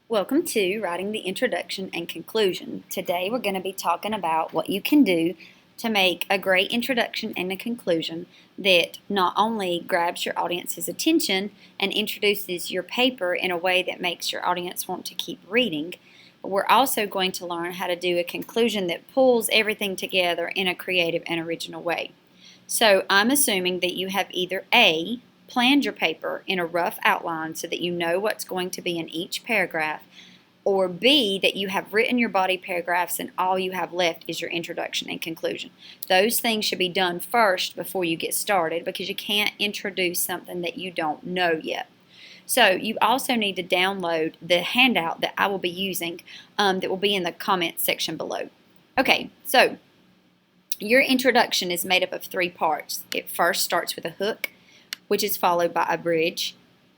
Welcome to Writing the Introduction and Conclusion. Today we're going to be talking about what you can do to make a great introduction and a conclusion that not only grabs your audience's attention and introduces your paper in a way that makes your audience want to keep reading, but we're also going to learn how to do a conclusion that pulls everything together in a creative and original way. So I'm assuming that you have either A, planned your paper in a rough outline so that you know what's going to be in each paragraph, or B, that you have written your body paragraphs and all you have left is your introduction and conclusion. Those things should be done first before you get started because you can't introduce something that you don't know yet. So you also need to download the handout that I will be using that will be in the comments section below. Okay, so your introduction is made up of three parts. It first starts with a hook, which is followed by a bridge,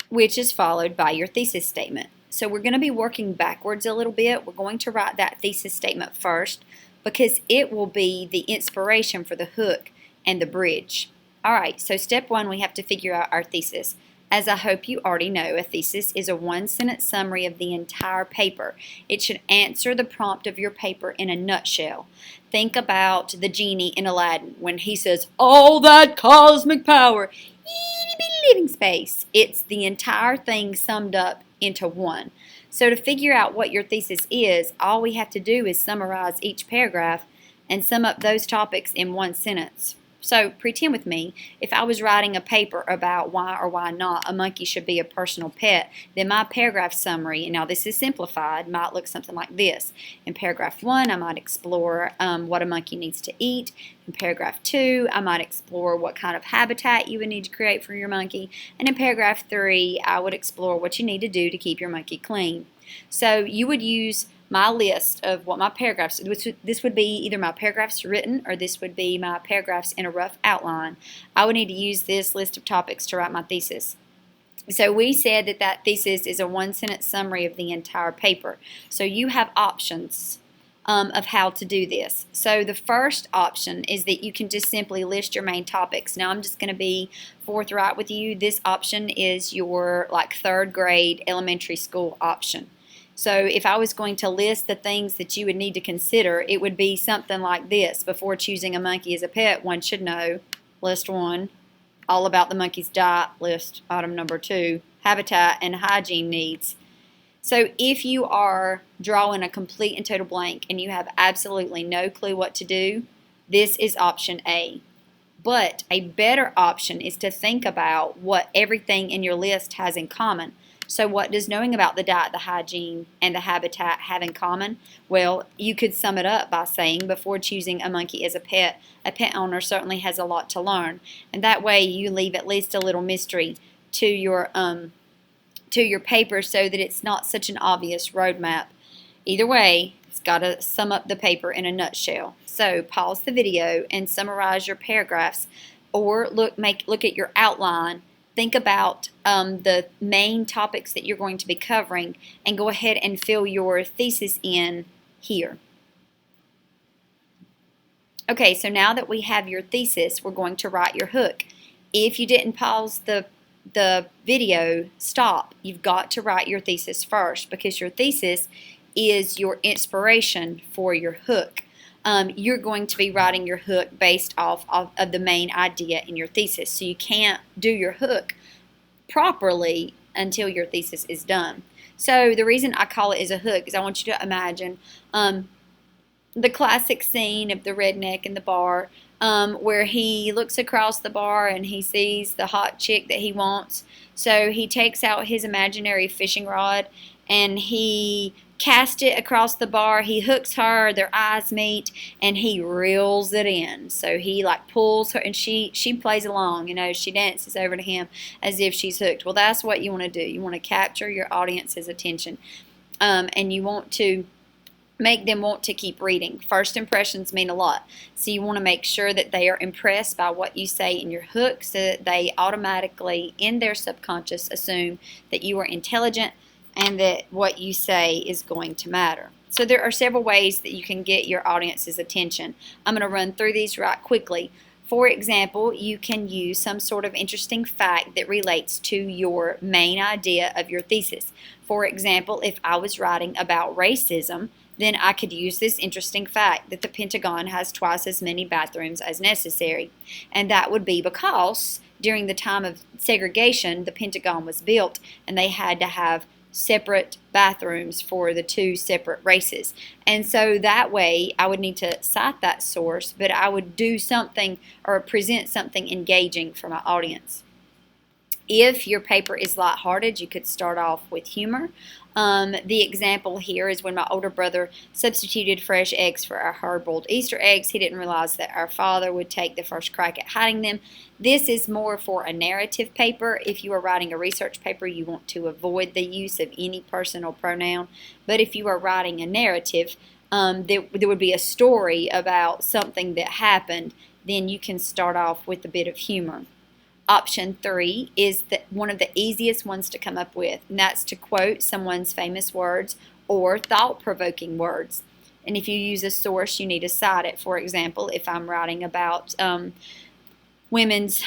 which is followed by your thesis statement. So we're going to be working backwards a little bit. We're going to write that thesis statement first because it will be the inspiration for the hook and the bridge. All right, so step one, we have to figure out our thesis. As I hope you already know, a thesis is a one-sentence summary of the entire paper. It should answer the prompt of your paper in a nutshell. Think about the genie in Aladdin when he says, "All that cosmic power, living space." It's the entire thing summed up into one. So to figure out what your thesis is, all we have to do is summarize each paragraph and sum up those topics in one sentence. So pretend with me, if I was writing a paper about why or why not a monkey should be a personal pet, then my paragraph summary, and now this is simplified, might look something like this. In paragraph 1, I might explore what a monkey needs to eat. In paragraph 2, I might explore what kind of habitat you would need to create for your monkey. And in paragraph 3, I would explore what you need to do to keep your monkey clean. So you would use my list of what my paragraphs, this would be either my paragraphs written or this would be my paragraphs in a rough outline. I would need to use this list of topics to write my thesis. So we said that thesis is a one-sentence summary of the entire paper. So you have options of how to do this. So the first option is that you can just simply list your main topics. Now I'm just going to be forthright with you. This option is your third grade elementary school option. So if I was going to list the things that you would need to consider, it would be something like this. Before choosing a monkey as a pet, one should know, list 1, all about the monkey's diet, list item number 2, habitat and hygiene needs. So if you are drawing a complete and total blank and you have absolutely no clue what to do, this is option A. But a better option is to think about what everything in your list has in common. So what does knowing about the diet, the hygiene, and the habitat have in common? Well, you could sum it up by saying before choosing a monkey as a pet owner certainly has a lot to learn. And that way you leave at least a little mystery to your paper so that it's not such an obvious roadmap. Either way, it's got to sum up the paper in a nutshell. So pause the video and summarize your paragraphs or look at your outline. Think about the main topics that you're going to be covering and go ahead and fill your thesis in here. Okay, so now that we have your thesis, we're going to write your hook. If you didn't pause the video, stop. You've got to write your thesis first because your thesis is your inspiration for your hook. You're going to be writing your hook based off of the main idea in your thesis. So you can't do your hook properly until your thesis is done. So the reason I call it as a hook is I want you to imagine the classic scene of the redneck in the bar where he looks across the bar and he sees the hot chick that he wants. So he takes out his imaginary fishing rod and he casts it across the bar. He hooks her, their eyes meet, and he reels it in. So he pulls her and she plays along, she dances over to him as if she's hooked. Well, that's what you want to do. You want to capture your audience's attention and you want to make them want to keep reading. First impressions mean a lot. So you want to make sure that they are impressed by what you say in your hook so that they automatically, in their subconscious, assume that you are intelligent and that what you say is going to matter. So there are several ways that you can get your audience's attention. I'm going to run through these right quickly. For example, you can use some sort of interesting fact that relates to your main idea of your thesis. For example, if I was writing about racism, then I could use this interesting fact that the Pentagon has twice as many bathrooms as necessary. And that would be because during the time of segregation, the Pentagon was built and they had to have separate bathrooms for the two separate races. And so that way I would need to cite that source, but I would do something or present something engaging for my audience. If your paper is lighthearted, you could start off with humor. The example here is when my older brother substituted fresh eggs for our hard-boiled Easter eggs. He didn't realize that our father would take the first crack at hiding them. This is more for a narrative paper. If you are writing a research paper, you want to avoid the use of any personal pronoun. But if you are writing a narrative, there would be a story about something that happened, then you can start off with a bit of humor. Option 3 is one of the easiest ones to come up with, and that's to quote someone's famous words or thought-provoking words. And if you use a source, you need to cite it. For example, if I'm writing about women's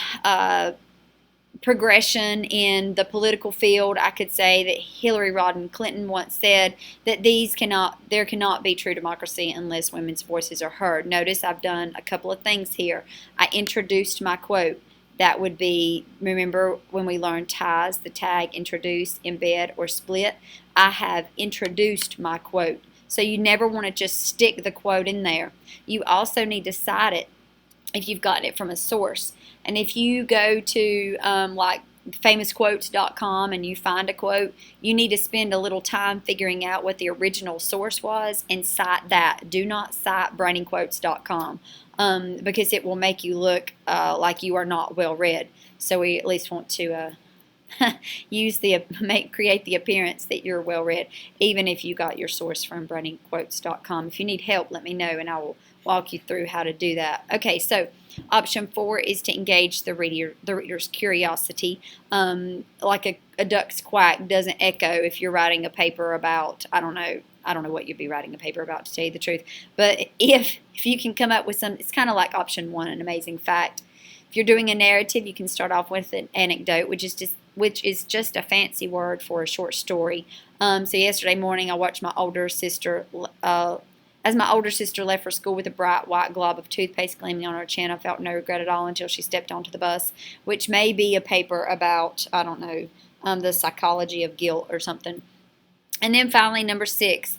progression in the political field, I could say that Hillary Rodham Clinton once said that there cannot be true democracy unless women's voices are heard. Notice I've done a couple of things here. I introduced my quote. That would be, remember when we learned ties, the tag introduce, embed, or split? I have introduced my quote. So you never want to just stick the quote in there. You also need to cite it if you've gotten it from a source. And if you go to like famousquotes.com and you find a quote, you need to spend a little time figuring out what the original source was and cite that. Do not cite brainingquotes.com. Because it will make you look like you are not well read. So we at least want to create the appearance that you're well read, even if you got your source from brainingquotes.com. If you need help, let me know, and I will walk you through how to do that. Okay, so option 4 is to engage the reader's curiosity. Like a duck's quack doesn't echo if you're writing a paper about, I don't know what you'd be writing a paper about, to tell you the truth. But if you can come up with some, it's kind of like option 1, an amazing fact. If you're doing a narrative, you can start off with an anecdote, which is just a fancy word for a short story. So yesterday morning, I watched my older sister. As my older sister left for school with a bright white glob of toothpaste gleaming on her chin, I felt no regret at all until she stepped onto the bus, which may be a paper about, I don't know, the psychology of guilt or something. And then finally, number 6,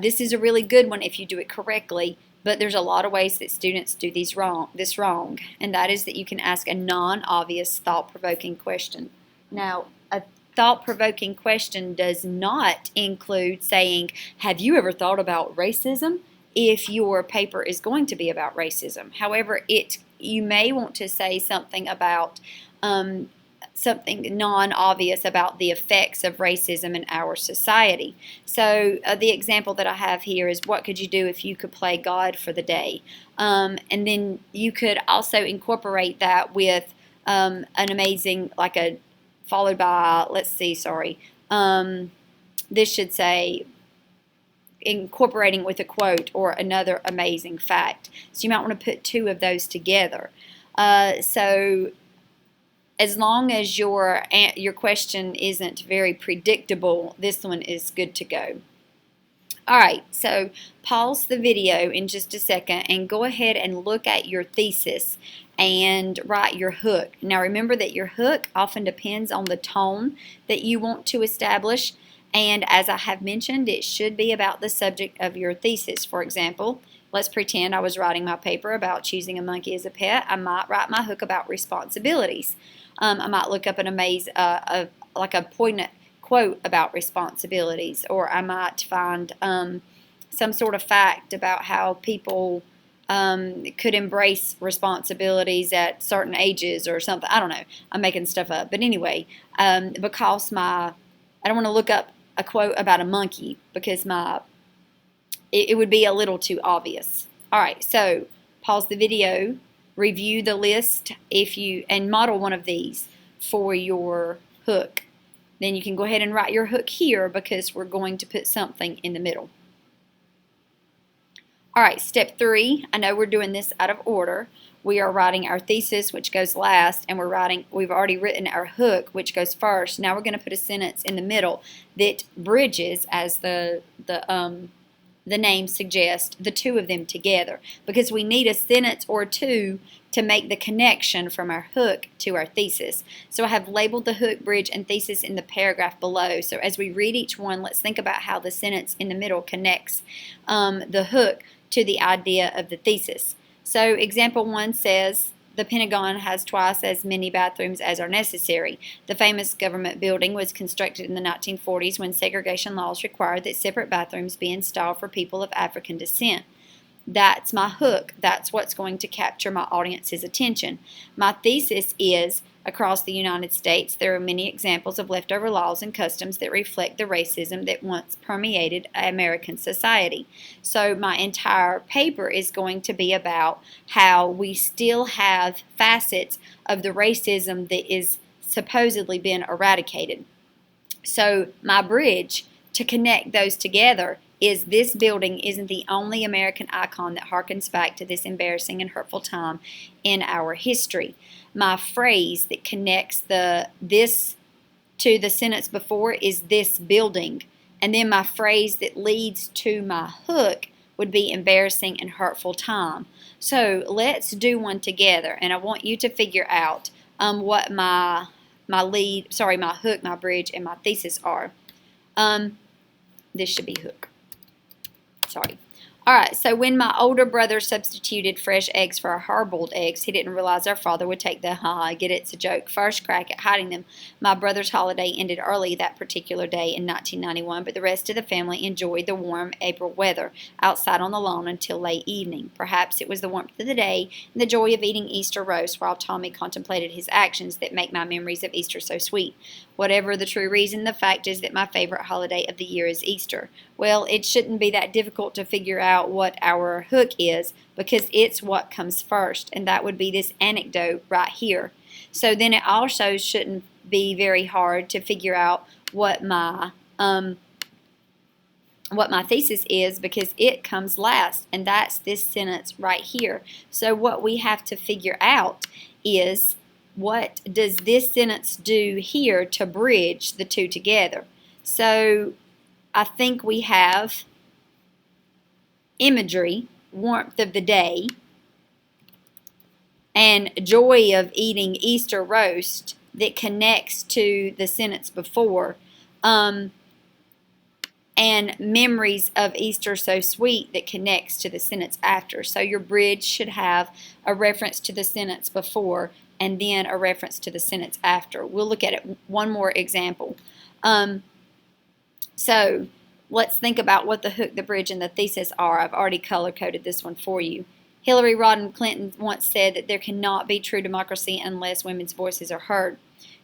this is a really good one if you do it correctly, but there's a lot of ways that students do this wrong, and that is that you can ask a non-obvious thought-provoking question. Now, a thought-provoking question does not include saying, have you ever thought about racism? If your paper is going to be about racism. However, you may want to say something about something non-obvious about the effects of racism in our society. So the example that I have here is, what could you do if you could play God for the day? And then you could also incorporate that with an amazing, followed by, this should say, incorporating with a quote or another amazing fact. So you might want to put 2 of those together. So as long as your question isn't very predictable, this one is good to go. Alright, so pause the video in just a second and go ahead and look at your thesis and write your hook. Now remember that your hook often depends on the tone that you want to establish, and as I have mentioned, it should be about the subject of your thesis. For example, let's pretend I was writing my paper about choosing a monkey as a pet. I might write my hook about responsibilities. I might look up a poignant quote about responsibilities, or I might find some sort of fact about how people could embrace responsibilities at certain ages or something. I don't know. I'm making stuff up. But anyway, because I don't want to look up a quote about a monkey because it would be a little too obvious. All right, so pause the video, review the list and model one of these for your hook. Then you can go ahead and write your hook here because we're going to put something in the middle. All right, step 3. I know we're doing this out of order. we are writing our thesis, which goes last, and we've already written our hook, which goes first. Now we're going to put a sentence in the middle that bridges, as the name suggests, the two of them together, because we need a sentence or two to make the connection from our hook to our thesis. So I have labeled the hook, bridge, and thesis in the paragraph below. So as we read each one, let's think about how the sentence in the middle connects the hook to the idea of the thesis. So example 1 says, the Pentagon has twice as many bathrooms as are necessary. The famous government building was constructed in the 1940s when segregation laws required that separate bathrooms be installed for people of African descent. That's my hook. That's what's going to capture my audience's attention. My thesis is, across the United States, there are many examples of leftover laws and customs that reflect the racism that once permeated American society. So my entire paper is going to be about how we still have facets of the racism that is supposedly been eradicated. So my bridge to connect those together is, this building isn't the only American icon that harkens back to this embarrassing and hurtful time in our history. My phrase that connects this to the sentence before is this building. And then my phrase that leads to my hook would be embarrassing and hurtful time. So let's do one together, and I want you to figure out what my hook, my bridge, and my thesis are. This should be hook. Sorry. Alright, so when my older brother substituted fresh eggs for hard-boiled eggs, he didn't realize our father would take the, I get it's a joke, first crack at hiding them. My brother's holiday ended early that particular day in 1991, but the rest of the family enjoyed the warm April weather outside on the lawn until late evening. Perhaps it was the warmth of the day and the joy of eating Easter roast while Tommy contemplated his actions that make my memories of Easter so sweet. Whatever the true reason, the fact is that my favorite holiday of the year is Easter. Well, it shouldn't be that difficult to figure out what our hook is, because it's what comes first, and that would be this anecdote right here. So then it also shouldn't be very hard to figure out what my thesis is, because it comes last, and that's this sentence right here. So what we have to figure out is, what does this sentence do here to bridge the two together? So I think we have imagery, warmth of the day, and joy of eating Easter roast that connects to the sentence before, and memories of Easter so sweet that connects to the sentence after. So your bridge should have a reference to the sentence before and then a reference to the sentence after. We'll look at it one more example. So let's think about what the hook, the bridge, and the thesis are. I've already color-coded this one for you. Hillary Rodham Clinton once said that there cannot be true democracy unless women's voices are heard.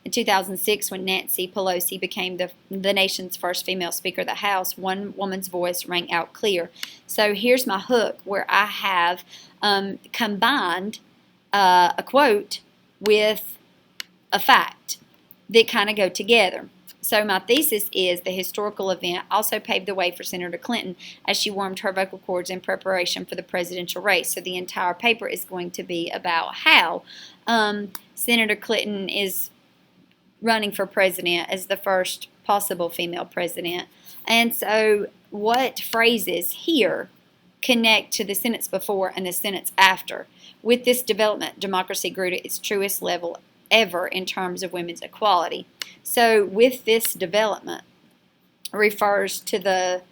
In 2006, when Nancy Pelosi became the nation's first female Speaker of the House, one woman's voice rang out clear. So here's my hook, where I have combined a quote with a fact that kind of go together. So my thesis is, the historical event also paved the way for Senator Clinton as she warmed her vocal cords in preparation for the presidential race. So the entire paper is going to be about how Senator Clinton is running for president as the first possible female president. And so what phrases here connect to the sentence before and the sentence after? With this development, democracy grew to its truest level ever in terms of women's equality. So with this development refers to the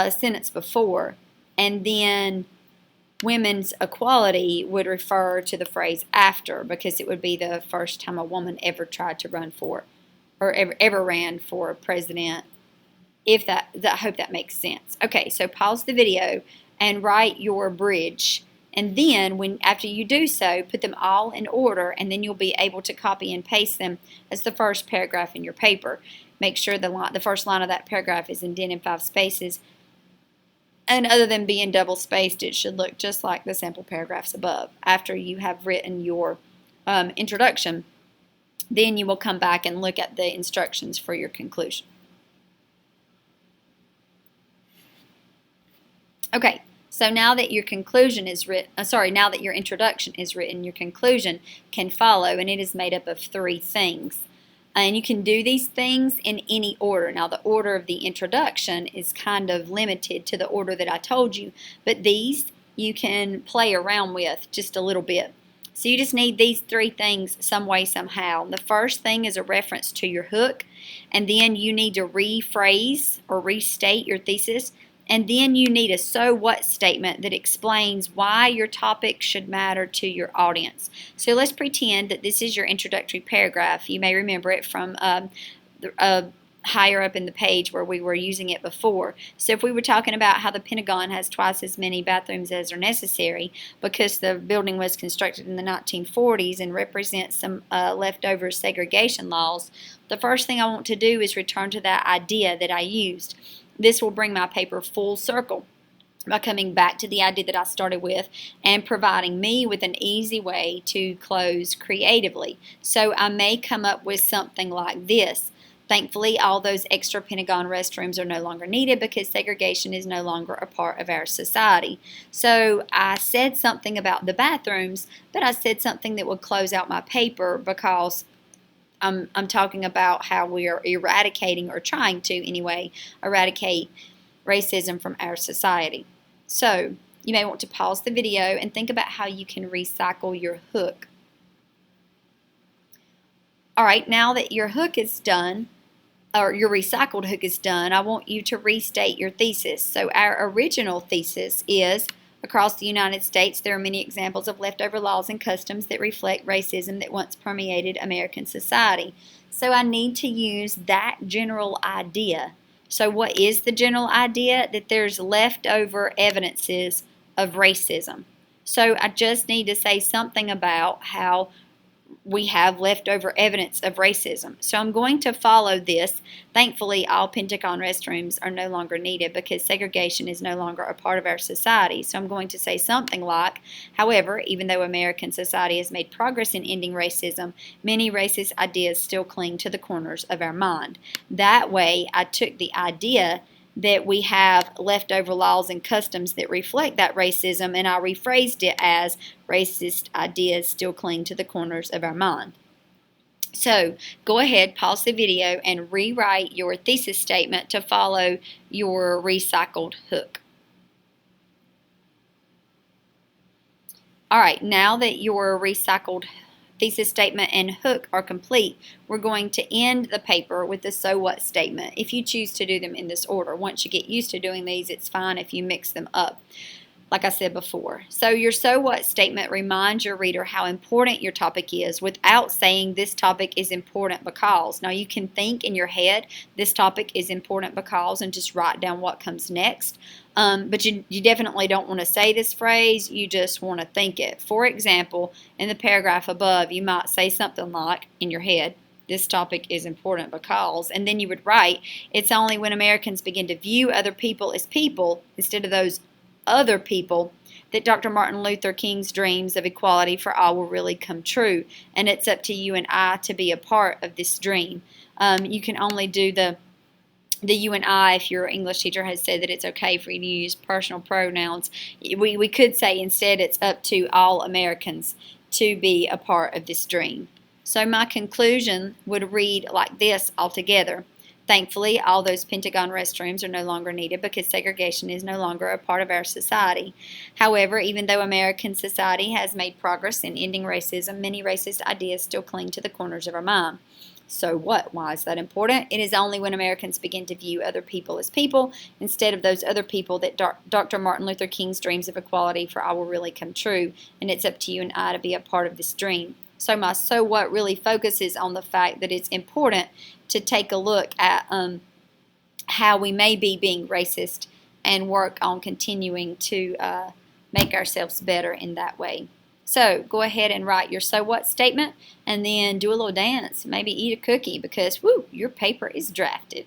sentence before, and then women's equality would refer to the phrase after, because it would be the first time a woman ever tried to run for, or ever ran for president. I hope that makes sense. Okay, so pause the video and write your bridge. And then, after you do so, put them all in order, and then you'll be able to copy and paste them as the first paragraph in your paper. Make sure the first line of that paragraph is indented 5 spaces. And other than being double spaced, it should look just like the sample paragraphs above. After you have written your introduction, then you will come back and look at the instructions for your conclusion. Okay. So now that your conclusion is written, now that your introduction is written, your conclusion can follow, and it is made up of 3 things. And you can do these things in any order. Now, the order of the introduction is kind of limited to the order that I told you, but these you can play around with just a little bit. So you just need these 3 things some way, somehow. The first thing is a reference to your hook, and then you need to rephrase or restate your thesis. And then you need a so what statement that explains why your topic should matter to your audience. So let's pretend that this is your introductory paragraph. You may remember it from higher up in the page where we were using it before. So if we were talking about how the Pentagon has twice as many bathrooms as are necessary because the building was constructed in the 1940s and represents some leftover segregation laws, the first thing I want to do is return to that idea that I used. This will bring my paper full circle by coming back to the idea that I started with and providing me with an easy way to close creatively. So I may come up with something like this. Thankfully, all those extra Pentagon restrooms are no longer needed because segregation is no longer a part of our society. So I said something about the bathrooms, but I said something that would close out my paper because I'm talking about how we are eradicating, or trying to anyway, eradicate racism from our society. So you may want to pause the video and think about how you can recycle your hook. Alright, now that your hook is done, or your recycled hook is done, I want you to restate your thesis. So our original thesis is, across the United States, there are many examples of leftover laws and customs that reflect racism that once permeated American society. So I need to use that general idea. So what is the general idea? That there's leftover evidences of racism. So I just need to say something about how we have leftover evidence of racism. So I'm going to follow this. Thankfully, all Pentagon restrooms are no longer needed because segregation is no longer a part of our society. So I'm going to say something like, however, even though American society has made progress in ending racism, many racist ideas still cling to the corners of our mind. That way, I took the idea that we have leftover laws and customs that reflect that racism, and I rephrased it as racist ideas still cling to the corners of our mind. So go ahead, pause the video, and rewrite your thesis statement to follow your recycled hook. Alright, now that your recycled thesis statement and hook are complete, we're going to end the paper with the so what statement if you choose to do them in this order. Once you get used to doing these, it's fine if you mix them up, like I said before. So your so what statement reminds your reader how important your topic is without saying this topic is important because. Now you can think in your head this topic is important because and just write down what comes next. But you definitely don't want to say this phrase, you just want to think it. For example, in the paragraph above, you might say something like, in your head, this topic is important because, and then you would write, it's only when Americans begin to view other people as people instead of those other people that Dr. Martin Luther King's dreams of equality for all will really come true. And it's up to you and I to be a part of this dream. You can only do the you and I if your English teacher has said that it's okay for you to use personal pronouns. We could say instead it's up to all Americans to be a part of this dream. So my conclusion would read like this altogether. Thankfully, all those Pentagon restrooms are no longer needed because segregation is no longer a part of our society. However, even though American society has made progress in ending racism, many racist ideas still cling to the corners of our mind. So what? Why is that important? It is only when Americans begin to view other people as people instead of those other people that Dr. Martin Luther King's dreams of equality for all will really come true. And it's up to you and I to be a part of this dream. So my so what really focuses on the fact that it's important to take a look at how we may be being racist and work on continuing to make ourselves better in that way. So go ahead and write your so what statement and then do a little dance. Maybe eat a cookie because, woo, your paper is drafted.